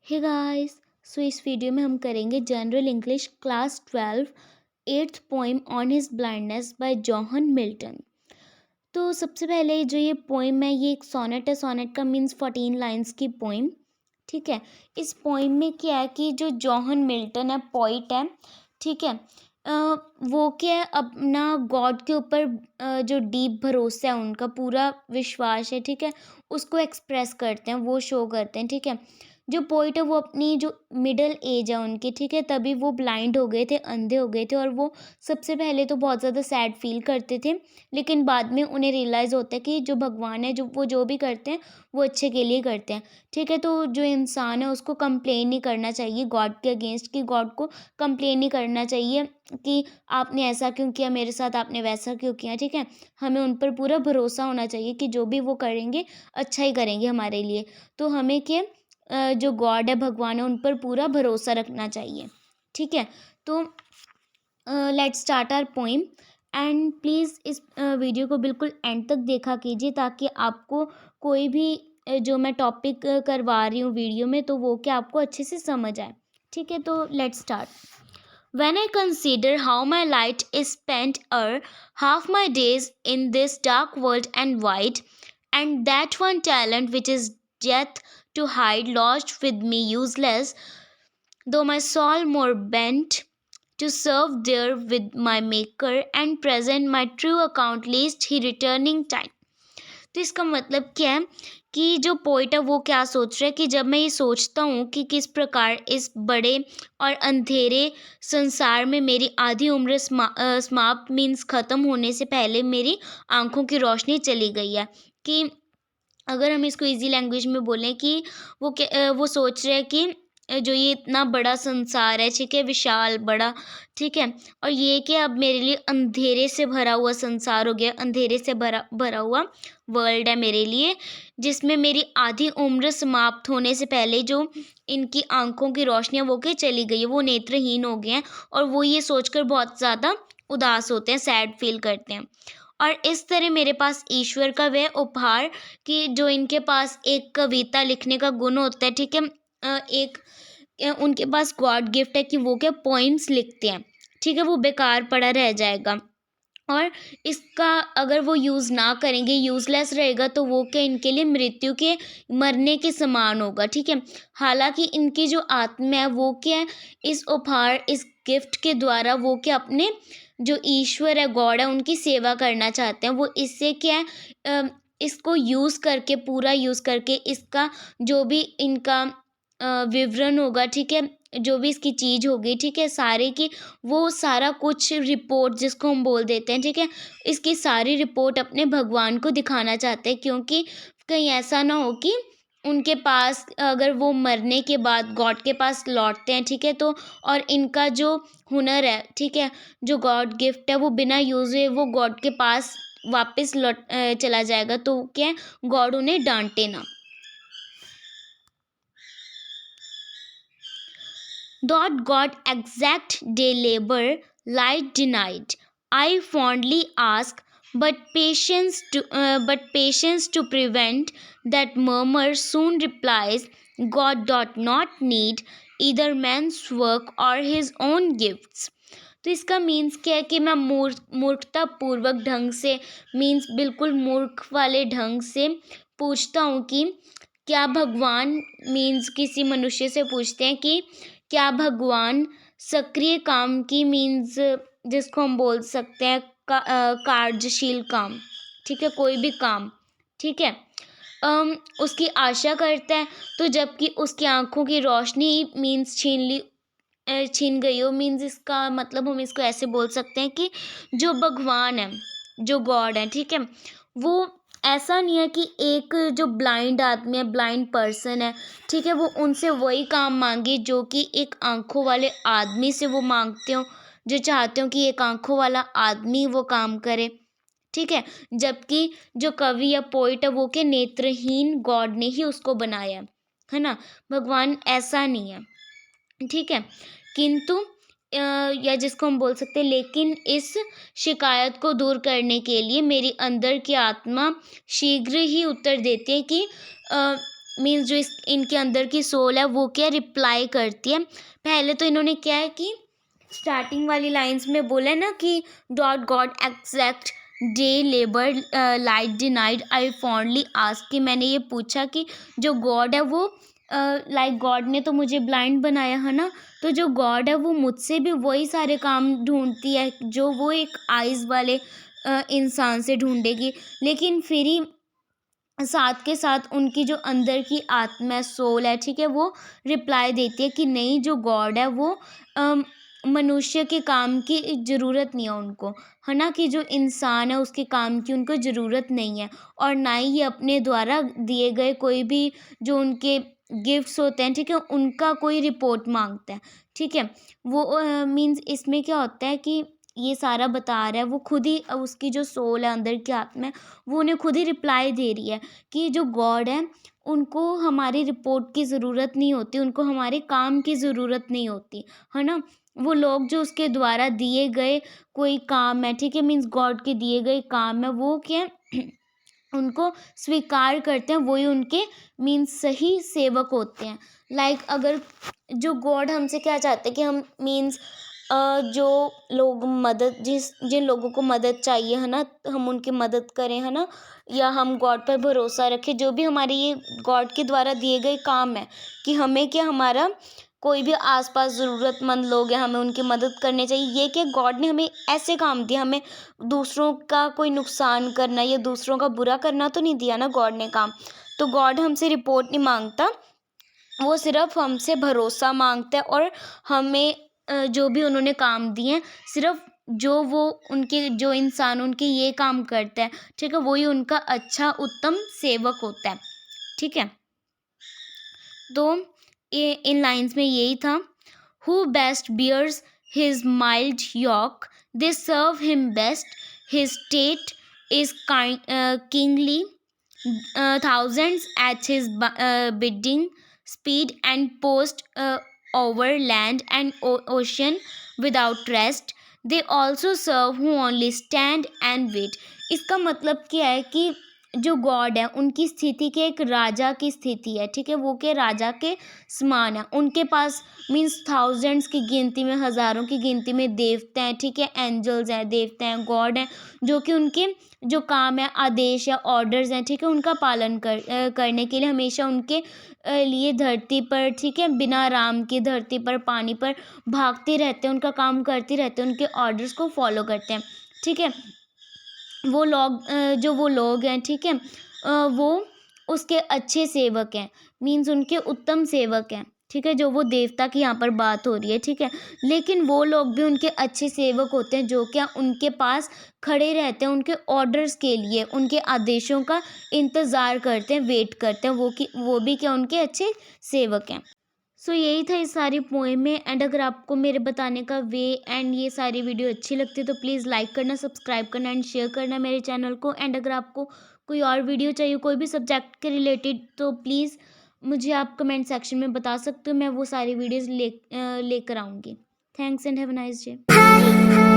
Hey guys, सो इस video में हम करेंगे general English class 12 eighth poem on his blindness bye John Milton. तो सबसे पहले जो ये पोइम है, ये एक सोनेट है। सोनेट का मीन्स 14 लाइन्स की पोइम। ठीक है, इस पोइम में क्या है कि जो जॉन मिल्टन है, पोइट है, ठीक है, वो क्या है, अपना गॉड के ऊपर जो डीप भरोसा है, उनका पूरा विश्वास है, ठीक है, उसको एक्सप्रेस करते हैं, वो शो करते हैं। ठीक है, जो पोइट है वो अपनी जो मिडिल एज है उनकी, ठीक है, तभी वो ब्लाइंड हो गए थे, अंधे हो गए थे, और वो सबसे पहले तो बहुत ज़्यादा सैड फील करते थे, लेकिन बाद में उन्हें रियलाइज़ होता है कि जो भगवान है, जो भी करते हैं वो अच्छे के लिए करते हैं। ठीक है, तो जो इंसान है उसको कंप्लेन नहीं करना चाहिए गॉड के अगेंस्ट, कि गॉड को कंप्लेन नहीं करना चाहिए कि आपने ऐसा क्यों किया मेरे साथ, आपने वैसा क्यों किया। ठीक है, हमें उन पर पूरा भरोसा होना चाहिए कि जो भी वो करेंगे अच्छा ही करेंगे हमारे लिए। तो हमें क्या, जो गॉड है, भगवान है, उन पर पूरा भरोसा रखना चाहिए। ठीक है, तो let's start our poem. And please इस वीडियो को बिल्कुल एंड तक देखा कीजिए, ताकि आपको कोई भी जो मैं टॉपिक करवा रही हूँ वीडियो में, तो वो क्या आपको अच्छे से समझ आए। ठीक है, तो let's start. When I consider how my light is spent half my days in this dark world and wide, and that one talent which is death to hide lodged with me useless, though my soul more bent to serve there with my maker and present my true account least he returning time। तो इसका मतलब क्या है कि जो poet है वो क्या सोच रहा है कि जब मैं ये सोचता हूँ कि किस प्रकार इस बड़े और अंधेरे संसार में मेरी आधी उम्र समाप्त मीन्स ख़त्म होने से पहले मेरी आंखों की रोशनी चली गई है। कि अगर हम इसको इजी लैंग्वेज में बोलें कि वो सोच रहे हैं कि जो ये इतना बड़ा संसार है, ठीक है, विशाल बड़ा, ठीक है, और ये कि अब मेरे लिए अंधेरे से भरा हुआ संसार हो गया, अंधेरे से भरा भरा हुआ वर्ल्ड है मेरे लिए, जिसमें मेरी आधी उम्र समाप्त होने से पहले जो इनकी आंखों की रोशनी है वो क्या चली गई है, वो नेत्रहीन हो गए हैं, और वो ये सोचकर बहुत ज़्यादा उदास होते हैं, सैड फील करते हैं। और इस तरह मेरे पास ईश्वर का वह उपहार कि जो इनके पास एक कविता लिखने का गुण होता है, ठीक है, एक उनके पास गॉड गिफ्ट है कि वो क्या पोइम्स लिखते हैं, ठीक है, वो बेकार पड़ा रह जाएगा, और इसका अगर वो यूज़ ना करेंगे, यूज़लेस रहेगा, तो वो क्या इनके लिए मृत्यु के मरने के समान होगा। ठीक है, हालांकि इनकी जो आत्मा है वो क्या है, इस उपहार, इस गिफ्ट के द्वारा वो क्या अपने जो ईश्वर है, गॉड है, उनकी सेवा करना चाहते हैं। वो इससे क्या है, इसको यूज़ करके, पूरा यूज़ करके, इसका जो भी इनका विवरण होगा, ठीक है, जो भी इसकी चीज़ होगी, ठीक है, सारे की वो सारा कुछ रिपोर्ट जिसको हम बोल देते हैं, ठीक है, इसकी सारी रिपोर्ट अपने भगवान को दिखाना चाहते हैं, क्योंकि कहीं ऐसा ना हो कि उनके पास अगर वो मरने के बाद गॉड के पास लौटते हैं, ठीक है, तो और इनका जो हुनर है, ठीक है, जो गॉड गिफ्ट है, वो बिना यूज़ हुए वो गॉड के पास वापस लौट चला जाएगा, तो क्या है, गॉड उन्हें डांटे ना। Dot got exact day labor, light denied. I fondly ask, but patience to prevent that murmur soon replies, God doth not need either man's work or his own gifts। तो इसका मीन्स क्या है कि मैं मूर्खतापूर्वक ढंग से, मीन्स बिल्कुल मूर्ख वाले ढंग से पूछता हूँ कि क्या भगवान, मीन्स किसी मनुष्य से पूछते हैं कि क्या भगवान सक्रिय काम की, मीन्स जिसको हम बोल सकते हैं कार्यशील काम, ठीक है, कोई भी काम, ठीक है, उसकी आशा करता है, तो जबकि उसकी आंखों की रोशनी मीन्स छीन गई हो। मीन्स इसका मतलब हम इसको ऐसे बोल सकते हैं कि जो भगवान है, जो गॉड है, ठीक है, वो ऐसा नहीं है कि एक जो ब्लाइंड आदमी है, ब्लाइंड पर्सन है, ठीक है, वो उनसे वही काम मांगे जो कि एक आंखों वाले आदमी से वो मांगते हो, जो चाहते हो कि एक आंखों वाला आदमी वो काम करे। ठीक है, जबकि जो कवि या पोइट है वो के नेत्रहीन गॉड ने ही उसको बनाया है ना, भगवान ऐसा नहीं है। ठीक है, किंतु या जिसको हम बोल सकते हैं, लेकिन इस शिकायत को दूर करने के लिए मेरी अंदर की आत्मा शीघ्र ही उत्तर देती है कि मीन्स जो इनके अंदर की सोल है वो क्या रिप्लाई करती है। पहले तो इन्होंने क्या है कि स्टार्टिंग वाली लाइंस में बोला है ना कि doth God exact day labour light denied I fondly ask, कि मैंने ये पूछा कि जो गॉड है वो लाइक गॉड ने तो मुझे ब्लाइंड बनाया है ना, तो जो गॉड है वो मुझसे भी वही सारे काम ढूंढती है जो वो एक आइज़ वाले इंसान से ढूंढेगी। लेकिन फिर ही साथ के साथ उनकी जो अंदर की आत्मा है, सोल है, ठीक है, वो रिप्लाई देती है कि नहीं, जो गॉड है वो मनुष्य के काम की ज़रूरत नहीं है उनको, है ना, कि जो इंसान है उसके काम की उनको ज़रूरत नहीं है, और ना ही ये अपने द्वारा दिए गए कोई भी जो उनके गिफ्ट्स होते हैं, ठीक है, उनका कोई रिपोर्ट मांगता है, ठीक है। वो मीन्स इसमें क्या होता है कि ये सारा बता रहा है, वो खुद ही उसकी जो सोल है, अंदर की आत्मा है, वो उन्हें खुद ही रिप्लाई दे रही है कि जो गॉड है उनको हमारी रिपोर्ट की ज़रूरत नहीं होती, उनको हमारे काम की ज़रूरत नहीं होती, है ना। वो लोग जो उसके द्वारा दिए गए कोई काम है, ठीक है, मीन्स गॉड के दिए गए काम है, वो क्या उनको स्वीकार करते हैं, वही उनके मीन्स सही सेवक होते हैं। लाइक अगर जो गॉड हमसे क्या चाहते हैं कि हम मीन्स जो लोग मदद जिन लोगों को मदद चाहिए, है ना, हम उनकी मदद करें, है ना, या हम गॉड पर भरोसा रखें। जो भी हमारे ये गॉड के द्वारा दिए गए काम है कि हमें क्या, हमारा कोई भी आसपास ज़रूरतमंद लोग हैं, हमें उनकी मदद करनी चाहिए। ये कि गॉड ने हमें ऐसे काम दिया, हमें दूसरों का कोई नुकसान करना या दूसरों का बुरा करना तो नहीं दिया ना गॉड ने काम। तो गॉड हमसे रिपोर्ट नहीं मांगता, वो सिर्फ हमसे भरोसा मांगता है, और हमें जो भी उन्होंने काम दिए हैं, सिर्फ जो वो उनके जो इंसान उनके ये काम करता है, ठीक है, वही उनका अच्छा उत्तम सेवक होता है, ठीक है। तो ये इन लाइंस में यही था, who best bears his mild yoke, they serve him best, his state is kingly, thousands at his bidding, speed and post over land and ocean without rest. They also serve who only stand and wait. इसका मतलब क्या है कि जो God है उनकी स्थिति के एक राजा की स्थिति है, ठीक है, वो के राजा के समान है। उनके पास मीन्स थाउजेंड्स की गिनती में, हज़ारों की गिनती में देवता हैं, ठीक है, एंजल्स हैं, देवता हैं, गॉड हैं, जो कि उनके जो काम है, आदेश या ऑर्डर्स हैं, ठीक है, उनका पालन करने के लिए हमेशा उनके लिए धरती पर, ठीक है, बिना आराम के धरती पर पानी पर भागते रहते हैं, उनका काम करते रहते हैं, उनके ऑर्डर्स को फॉलो करते हैं, ठीक है। वो लोग हैं, ठीक है, वो उसके अच्छे सेवक हैं, मीन्स उनके उत्तम सेवक हैं, ठीक है, जो वो देवता की यहाँ पर बात हो रही है, ठीक है। लेकिन वो लोग भी उनके अच्छे सेवक होते हैं जो क्या उनके पास खड़े रहते हैं, उनके ऑर्डर्स के लिए, उनके आदेशों का इंतज़ार करते हैं, वेट करते हैं, वो भी क्या उनके अच्छे सेवक हैं। सो यही था इस सारी पोएम में। एंड अगर आपको मेरे बताने का वे एंड ये सारी वीडियो अच्छी लगती है तो प्लीज़ लाइक करना, सब्सक्राइब करना एंड शेयर करना मेरे चैनल को। एंड अगर आपको कोई और वीडियो चाहिए कोई भी सब्जेक्ट के रिलेटेड तो प्लीज़ मुझे आप कमेंट सेक्शन में बता सकते हो, मैं वो सारी वीडियोज़ लेकर आऊँगी। Thanks and have a nice day.